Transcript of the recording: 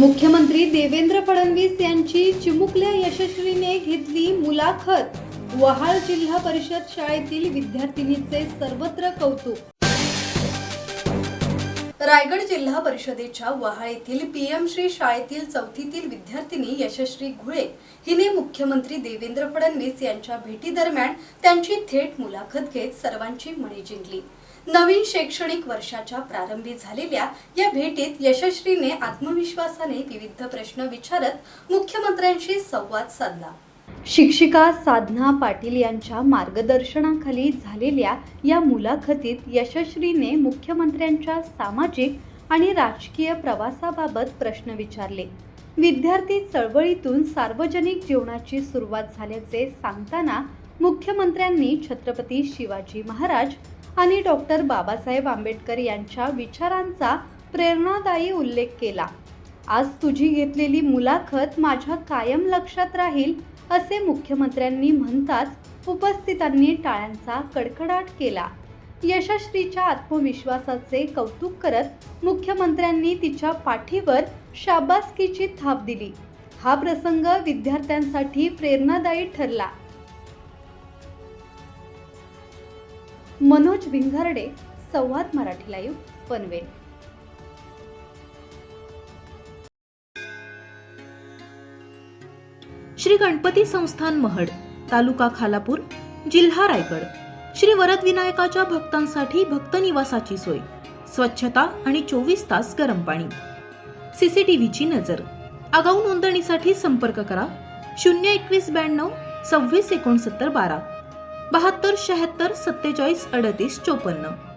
मुख्यमंत्री देवेंद्र फडणवीस यांची चिमुकल्या यशस्वीने घेतली मुलाखत. वहाळ जिल्हा परिषद शाळेतील विद्यार्थिनीचे सर्वत्र कौतुक. रायगड जिल्हा परिषदेच्या वहाळ येथील पीएम श्री शाळेतील चौथीतील विद्यार्थिनी यशस्वी घुळे हिने मुख्यमंत्री देवेंद्र फडणवीस यांच्या भेटी दरम्यान त्यांची थेट मुलाखत घेत सर्वांची मने जिंकली. नवीन शैक्षणिक वर्षाच्या प्रारंभी झालेल्या या भेटीत यशस्वीने आत्मविश्वासाने विविध प्रश्न विचारत मुख्यमंत्र्यांशी संवाद साधला. शिक्षिका साधना पाटील यांच्या मार्गदर्शनाखाली झालेल्या या मुलाखतीत यशस्वीने मुख्यमंत्र्यांच्या सामाजिक आणि राजकीय प्रवासाबाबत प्रश्न विचारले. विद्यार्थी चळवळीतून सार्वजनिक जीवनाची सुरुवात झाल्याचे सांगताना मुख्यमंत्र्यांनी छत्रपती शिवाजी महाराज आणि डॉक्टर बाबासाहेब आंबेडकर यांच्या विचारांचा प्रेरणादायी उल्लेख केला. आज तुझी घेतलेली मुलाखत माझ्या कायम लक्षात राहील असे मुख्यमंत्र्यांनी म्हणताच उपस्थितांनी टाळ्यांचा कडकडाट केला. यशस्वीच्या आत्मविश्वासाचे कौतुक करत मुख्यमंत्र्यांनी तिच्या पाठीवर शाबासकीची थाप दिली. हा प्रसंग विद्यार्थ्यांसाठी प्रेरणादायी ठरला. मनोज भिंगारडे, संवाद मराठी लाईव्ह, पनवेल. श्री गणपती संस्थान महड, तालुका खालापूर, जिल्हा रायगड. श्री वरद विनायकाच्या भक्तांसाठी भक्त निवासाची सोय, स्वच्छता आणि 24 तास गरम पाणी. सीसीटीव्हीची नजर. आगाऊ नोंदणीसाठी संपर्क करा 02192 26 69 12 72 76 47 38 54.